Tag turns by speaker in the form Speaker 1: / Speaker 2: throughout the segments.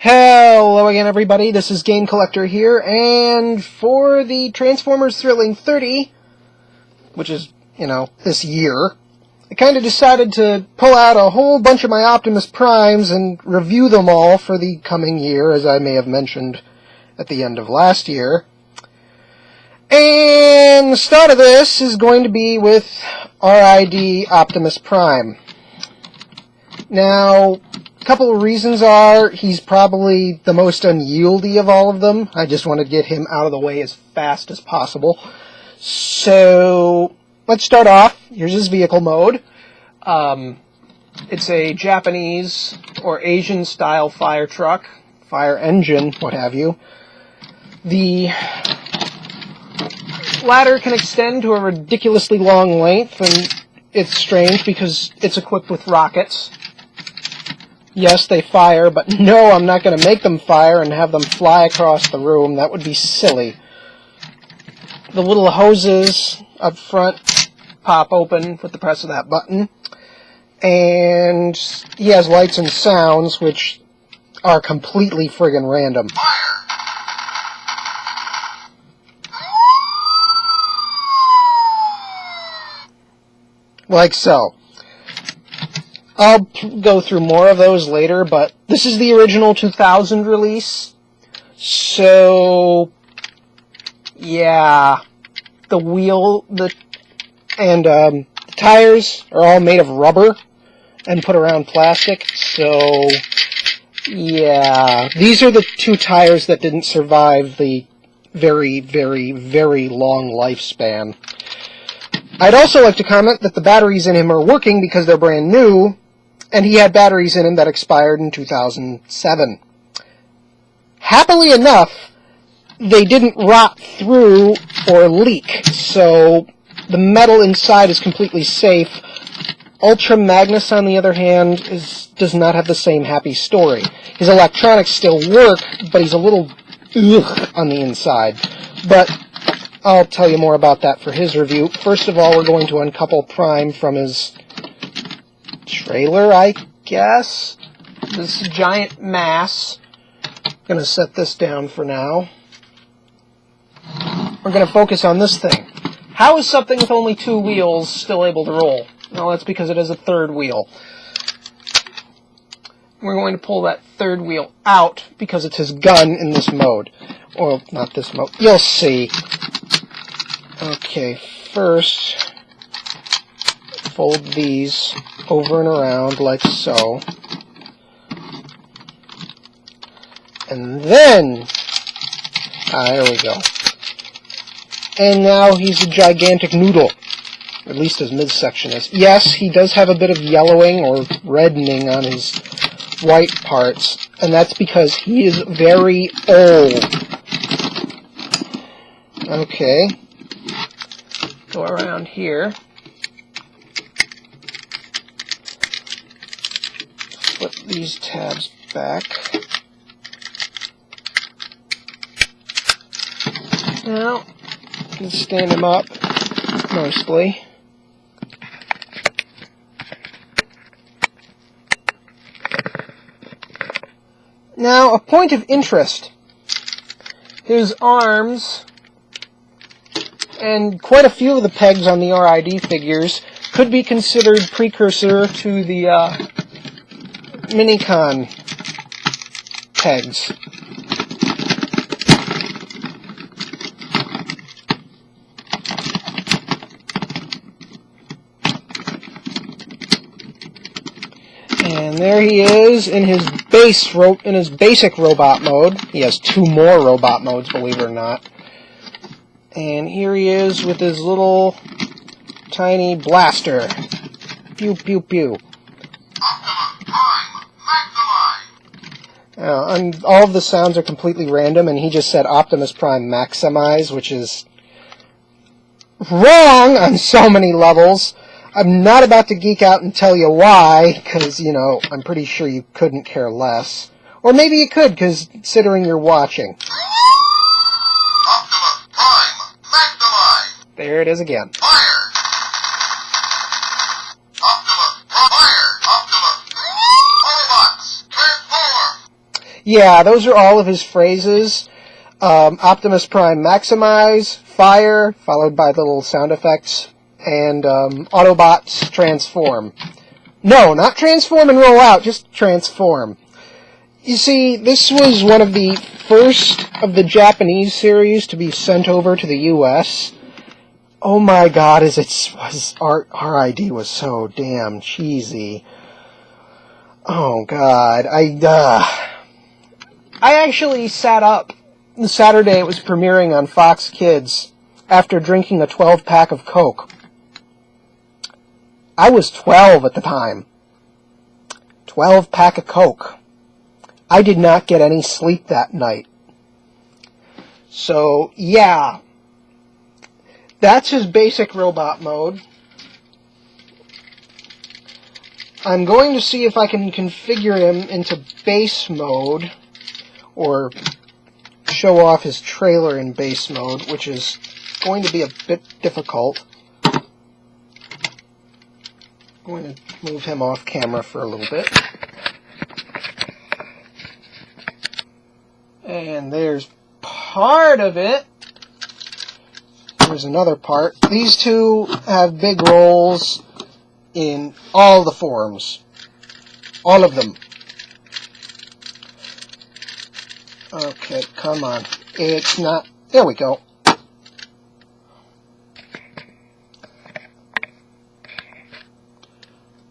Speaker 1: Hello again, everybody. This is Game Collector here, and for the Transformers Thrilling 30, which is, this year, I kind of decided to pull out a whole bunch of my Optimus Primes and review them all for the coming year, as I may have mentioned at the end of last year. And the start of this is going to be with RiD Optimus Prime. Now, a couple of reasons are, he's probably the most unyieldy of all of them. I just want to get him out of the way as fast as possible. So, let's start off. Here's his vehicle mode. It's a Japanese or Asian style fire truck, fire engine, what have you. The ladder can extend to a ridiculously long length, and it's strange because it's equipped with rockets. Yes, they fire, but no, I'm not going to make them fire and have them fly across the room. That would be silly. The little hoses up front pop open with the press of that button. And he has lights and sounds, which are completely friggin' random. Like so. I'll go through more of those later, but this is the original 2000 release. So, yeah, the tires are all made of rubber and put around plastic. So, yeah, these are the two tires that didn't survive the very, very, very long lifespan. I'd also like to comment that the batteries in him are working because they're brand new, and he had batteries in him that expired in 2007. Happily enough, they didn't rot through or leak, so the metal inside is completely safe. Ultra Magnus, on the other hand, does not have the same happy story. His electronics still work, but he's a little on the inside. But I'll tell you more about that for his review. First of all, we're going to uncouple Prime from his trailer, I guess. This giant mass. I'm going to set this down for now. We're going to focus on this thing. How is something with only two wheels still able to roll? Well, that's because it has a third wheel. We're going to pull that third wheel out because it's his gun in this mode. Well, not this mode. You'll see. Okay, first, fold these over and around like so. And then, there we go. And now he's a gigantic noodle. At least his midsection is. Yes, he does have a bit of yellowing or reddening on his white parts, and that's because he is very old. Okay. Go around here. Flip these tabs back. Now, you can stand him up, mostly. Now, a point of interest. His arms, and quite a few of the pegs on the RiD figures, could be considered precursor to the Minicon pegs. And there he is in his basic robot mode. He has two more robot modes, believe it or not. And here he is with his little tiny blaster. Pew pew pew.
Speaker 2: Optimus Prime, maximize.
Speaker 1: And all of the sounds are completely random, and he just said Optimus Prime maximize, which is wrong on so many levels. I'm not about to geek out and tell you why, because, I'm pretty sure you couldn't care less. Or maybe you could, considering you're watching.
Speaker 2: Optimus Prime, maximize.
Speaker 1: There it is again.
Speaker 2: Fire. Optimus Prime, fire. Optimus. Autobots, transform.
Speaker 1: Yeah, those are all of his phrases. Optimus Prime maximize, fire, followed by the little sound effects, and Autobots transform. No, not transform and roll out, just transform. You see, this was one of the first of the Japanese series to be sent over to the U.S. Oh my god, RiD was so damn cheesy. Oh god, I actually sat up the Saturday it was premiering on Fox Kids after drinking a 12-pack of Coke. I was 12 at the time. 12-pack of Coke. I did not get any sleep that night. So, yeah. That's his basic robot mode. I'm going to see if I can configure him into base mode, or show off his trailer in base mode, which is going to be a bit difficult. I'm going to move him off camera for a little bit. And there's part of it. There's another part. These two have big roles in all the forms. All of them. Okay, come on. It's not... There we go.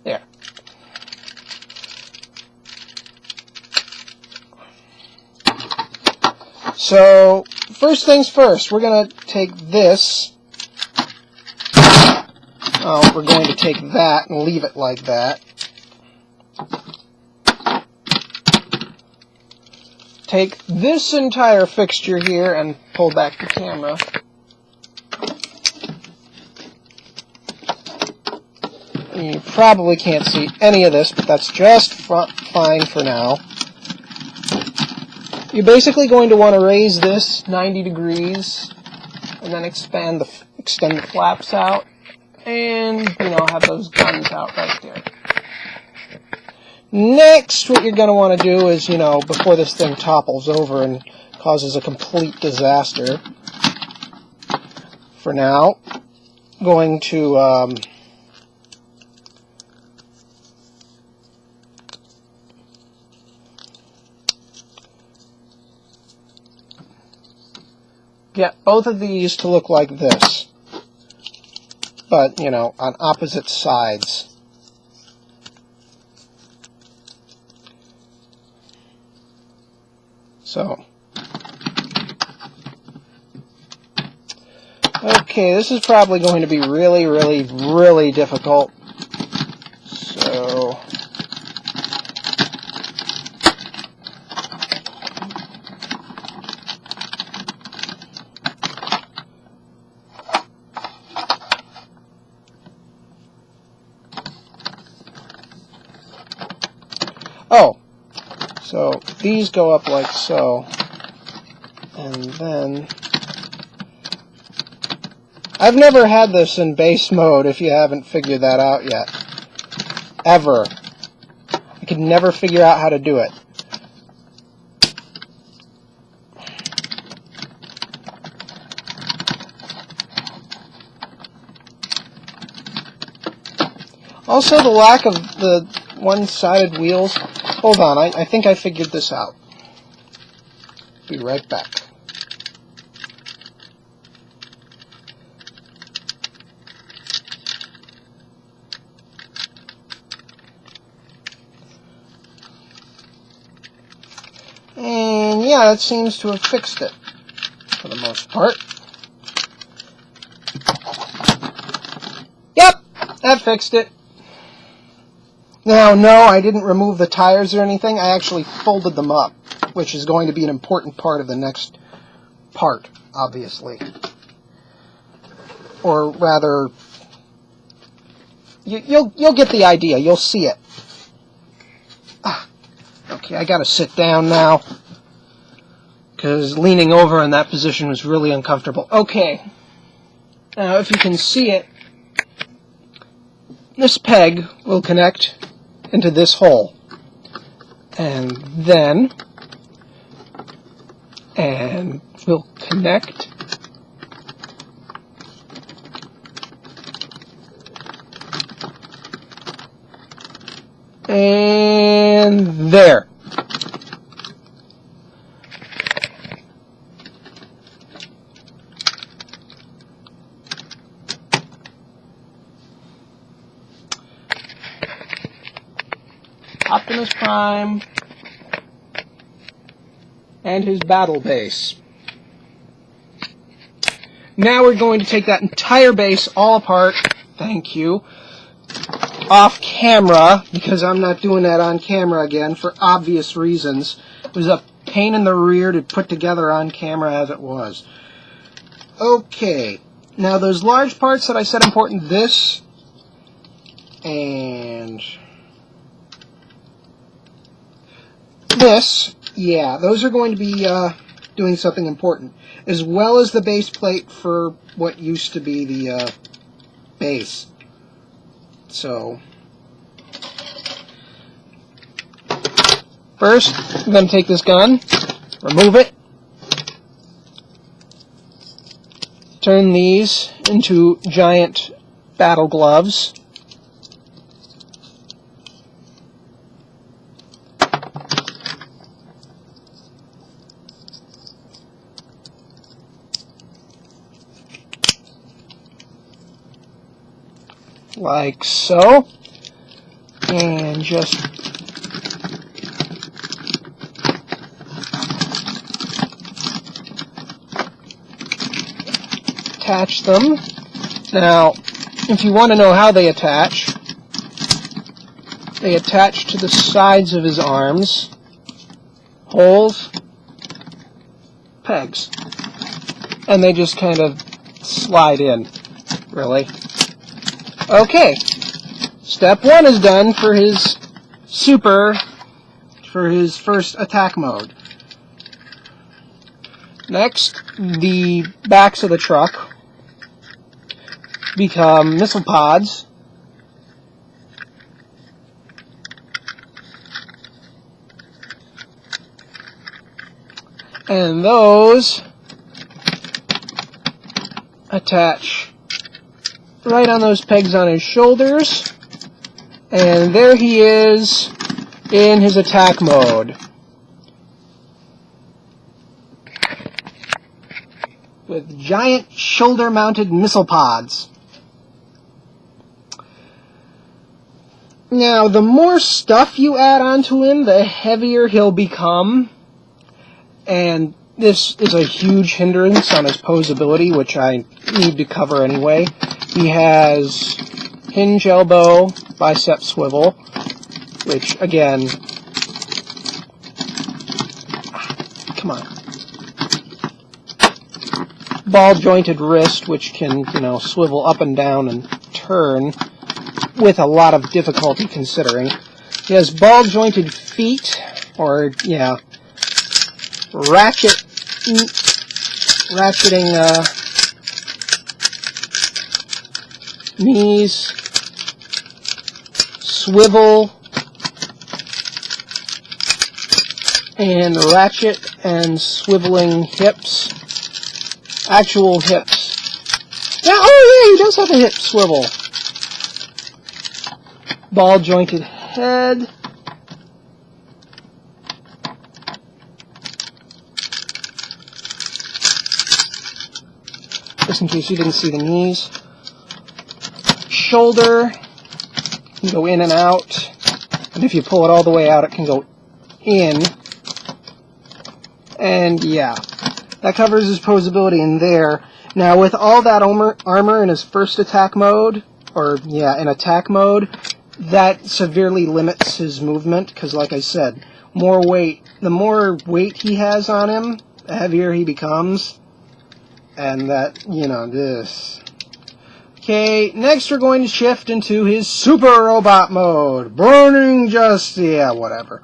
Speaker 1: There. So, first things first, we're going to take this. Oh, we're going to take that and leave it like that. Take this entire fixture here and pull back the camera. You probably can't see any of this, but that's just fine for now. You're basically going to want to raise this 90 degrees and then extend the flaps out and, have those guns out right there. Next, what you're going to want to do is, before this thing topples over and causes a complete disaster, for now, going to get both of these to look like this, but, on opposite sides. So, okay, this is probably going to be really, really, really difficult. So, so these go up like so, and then I've never had this in base mode, if you haven't figured that out yet. Ever. I could never figure out how to do it. Also, the lack of the one-sided wheels. Hold on, I think I figured this out. Be right back. And yeah, that seems to have fixed it, for the most part. Yep, that fixed it. Now, no, I didn't remove the tires or anything. I actually folded them up, which is going to be an important part of the next part, obviously. Or rather, you'll get the idea. You'll see it. Okay, I gotta sit down now, because leaning over in that position was really uncomfortable. Okay, now if you can see it, this peg will connect into this hole, and then And we'll connect. And there. Optimus Prime and his battle base. Now we're going to take that entire base all apart, thank you, off camera, because I'm not doing that on camera again for obvious reasons. It was a pain in the rear to put together on camera as it was. Okay, now those large parts that I said important, this and this, yeah, those are going to be doing something important, as well as the base plate for what used to be the base. So, first, I'm going to take this gun, remove it, turn these into giant battle gloves. Like so, and just attach them. Now, if you want to know how they attach to the sides of his arms, holes, pegs, and they just kind of slide in, really. Okay, step one is done for his first attack mode. Next, the backs of the truck become missile pods. And those attach right on those pegs on his shoulders, and there he is in his attack mode with giant shoulder-mounted missile pods. Now, the more stuff you add onto him, the heavier he'll become, and this is a huge hindrance on his posability, which I need to cover anyway. He has hinge elbow, bicep swivel, which, again, come on. Ball-jointed wrist, which can, swivel up and down and turn with a lot of difficulty considering. He has ball-jointed feet, or, ratcheting, knees, swivel, and ratchet and swiveling hips. Actual hips. Yeah, oh yeah, he does have a hip swivel. Ball-jointed head. Just in case you didn't see the knees. Shoulder can go in and out, and if you pull it all the way out, it can go in. And yeah, that covers his posability in there. Now, with all that armor in his first attack mode, in attack mode, that severely limits his movement, because like I said, the more weight he has on him, the heavier he becomes. And that, this. Okay, next we're going to shift into his super robot mode. Burning whatever.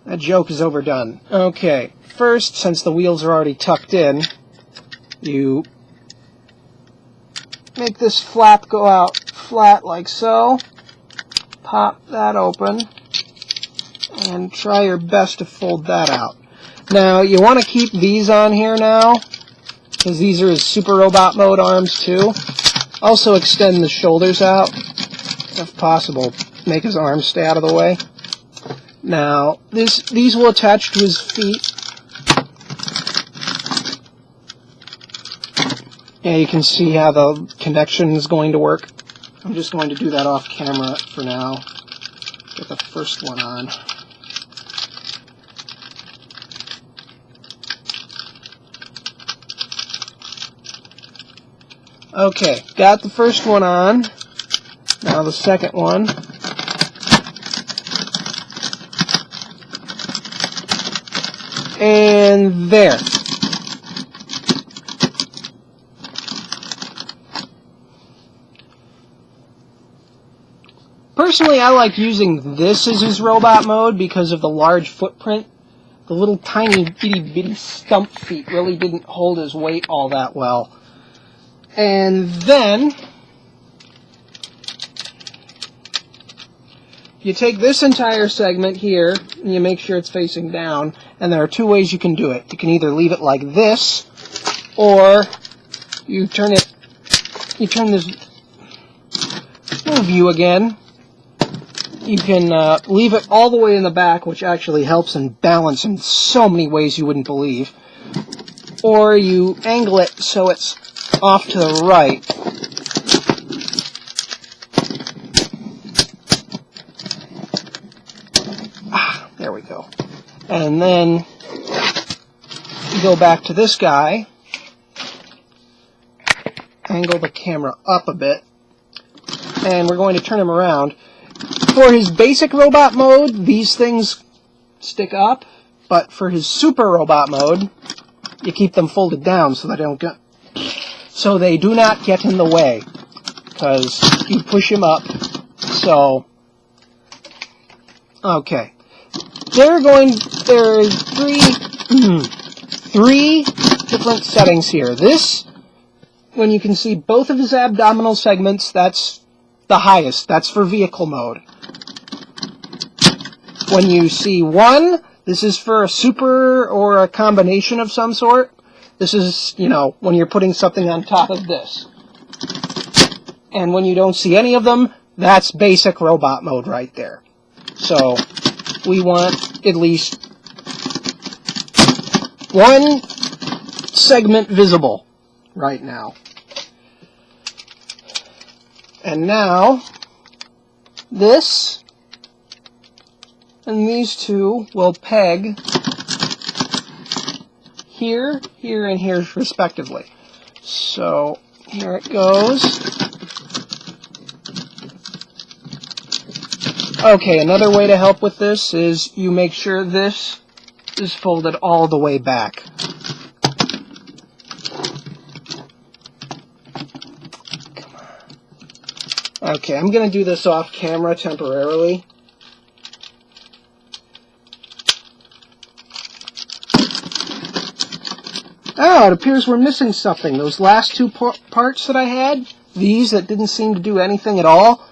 Speaker 1: That joke is overdone. Okay, first, since the wheels are already tucked in, you make this flap go out flat like so. Pop that open, and try your best to fold that out. Now, you want to keep these on here now, because these are his Super Robot Mode arms too. Also extend the shoulders out, if possible. Make his arms stay out of the way. Now, these will attach to his feet. Yeah, you can see how the connection is going to work. I'm just going to do that off camera for now. Get the first one on. Okay, got the first one on. Now the second one. And there. Personally, I like using this as his robot mode because of the large footprint. The little tiny itty bitty stump feet really didn't hold his weight all that well. And then you take this entire segment here and you make sure it's facing down, and there are two ways you can do it. You can either leave it like this, or you turn this little view again. You can leave it all the way in the back, which actually helps in balance in so many ways you wouldn't believe. Or you angle it so it's off to the right. There we go. And then you go back to this guy, angle the camera up a bit, and we're going to turn him around. For his basic robot mode, these things stick up, but for his super robot mode, you keep them folded down so they do not get in the way, because you push him up. So, okay, there are three different settings here. This, when you can see both of his abdominal segments, that's the highest. That's for vehicle mode. When you see one, this is for a super or a combination of some sort. This is, when you're putting something on top of this. And when you don't see any of them, that's basic robot mode right there. So, we want at least one segment visible right now. And now, this and these two will peg here, here, and here respectively. So, here it goes. Okay, another way to help with this is you make sure this is folded all the way back. Come on. Okay, I'm going to do this off camera temporarily. Oh, it appears we're missing something. Those last two parts that I had, these that didn't seem to do anything at all,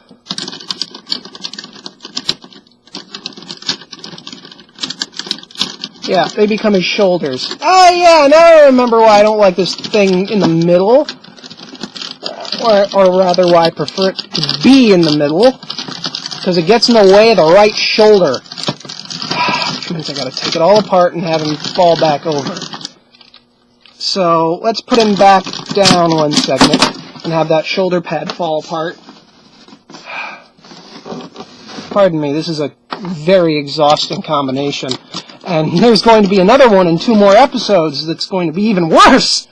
Speaker 1: yeah, they become his shoulders. Oh yeah, now I remember why I don't like this thing in the middle, or rather why I prefer it to be in the middle, because it gets in the way of the right shoulder. Which means I gotta take it all apart and have him fall back over. So, let's put him back down one segment and have that shoulder pad fall apart. Pardon me, this is a very exhausting combination. And there's going to be another one in 2 more episodes that's going to be even worse!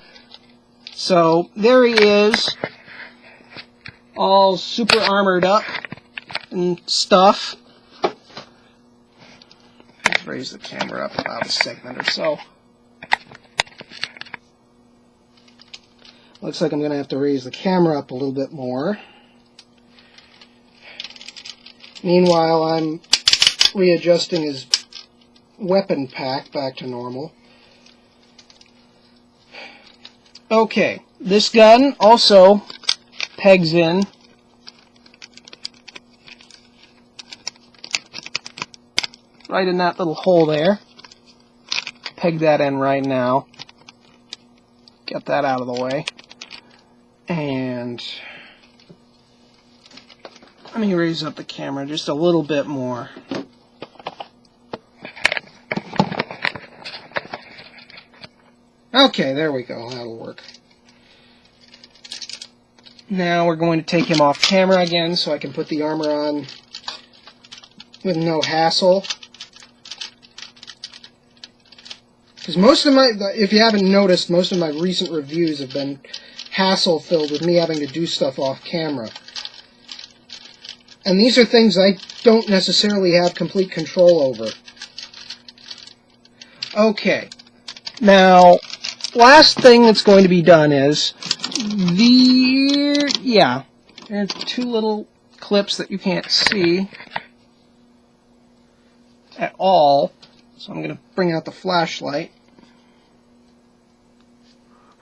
Speaker 1: So, there he is, all super armored up and stuff. Let's raise the camera up about a segment or so. Looks like I'm going to have to raise the camera up a little bit more. Meanwhile, I'm readjusting his weapon pack back to normal. Okay, this gun also pegs in right in that little hole there. peg that in right now. Get that out of the way. And let me raise up the camera just a little bit more. Okay, there we go. That'll work. Now we're going to take him off camera again so I can put the armor on with no hassle. Because most of my, if you haven't noticed, most of my recent reviews have been hassle-filled with me having to do stuff off camera. And these are things I don't necessarily have complete control over. Okay. Now, last thing that's going to be done is there's two little clips that you can't see at all. So I'm going to bring out the flashlight.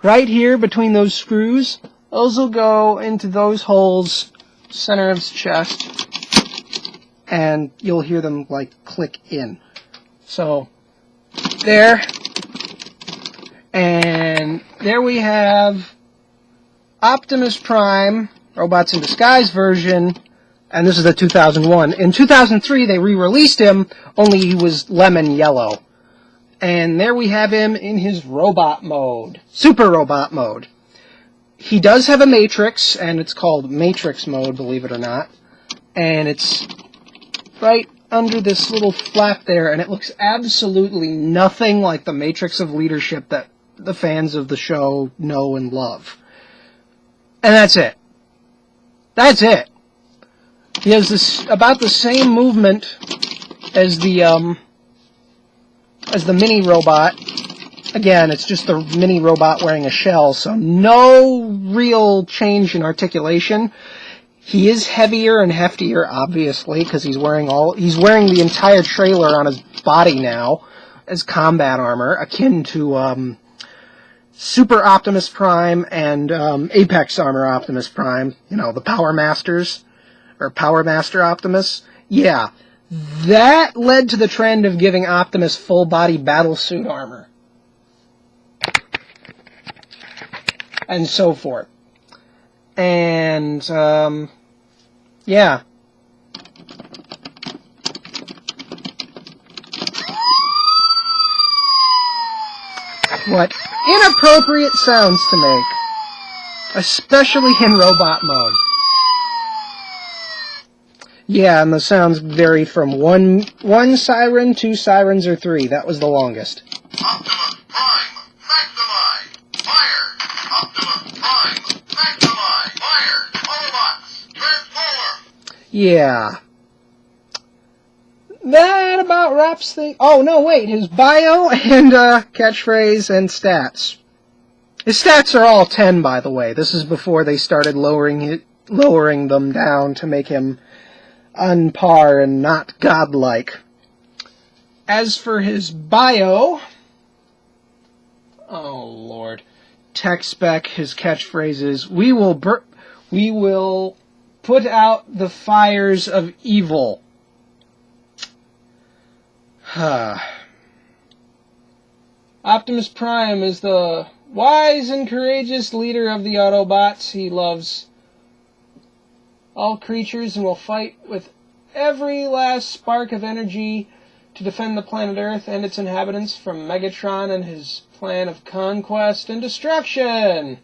Speaker 1: Right here between those screws, those will go into those holes, center of his chest, and you'll hear them like click in. So there. And there we have Optimus Prime, Robots in Disguise version, and this is the 2001. In 2003, they re-released him, only he was lemon yellow. And there we have him in his robot mode, super robot mode. He does have a matrix, and it's called Matrix mode, believe it or not. And it's right under this little flap there, and it looks absolutely nothing like the Matrix of Leadership that the fans of the show know and love. And that's it. That's it. He has this about the same movement as the mini robot. Again, it's just the mini robot wearing a shell, so no real change in articulation. He is heavier and heftier, obviously, because he's wearing the entire trailer on his body now as combat armor, akin to Super Optimus Prime and Apex Armor Optimus Prime. You know, the Power Masters, or Power Master Optimus. Yeah, that led to the trend of giving Optimus full-body battlesuit armor. And so forth. And, yeah. What inappropriate sounds to make, especially in robot mode. Yeah, and the sounds vary from one siren, 2 sirens, or 3. That was the longest.
Speaker 2: Optimus Prime, maximize! Fire! Optimus Prime, maximize! Fire! Autobots, transform!
Speaker 1: Yeah. That about wraps the... Oh, no, wait. His bio and catchphrase and stats. His stats are all 10, by the way. This is before they started lowering them down to make him on par and not godlike. As for his bio... Oh, Lord. Tech spec, his catchphrases. We will put out the fires of evil. Optimus Prime is the wise and courageous leader of the Autobots. He loves all creatures and will fight with every last spark of energy to defend the planet Earth and its inhabitants from Megatron and his plan of conquest and destruction.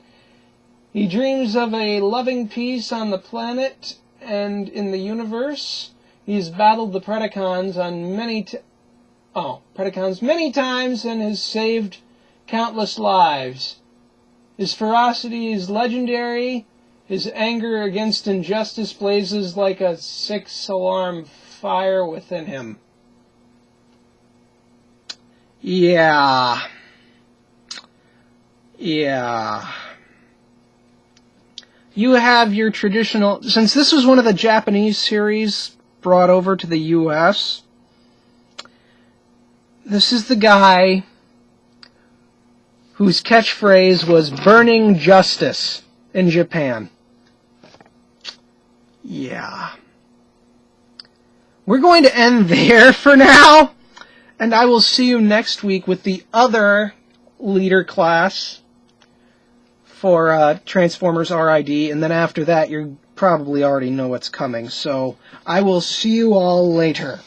Speaker 1: He dreams of a loving peace on the planet and in the universe. He's battled the Predacons many times and has saved countless lives. His ferocity is legendary. His anger against injustice blazes like a 6-alarm fire within him. Yeah. You have your traditional... Since this was one of the Japanese series brought over to the U.S., this is the guy whose catchphrase was burning justice in Japan. Yeah. We're going to end there for now. And I will see you next week with the other leader class for Transformers RiD, and then after that you probably already know what's coming. So I will see you all later.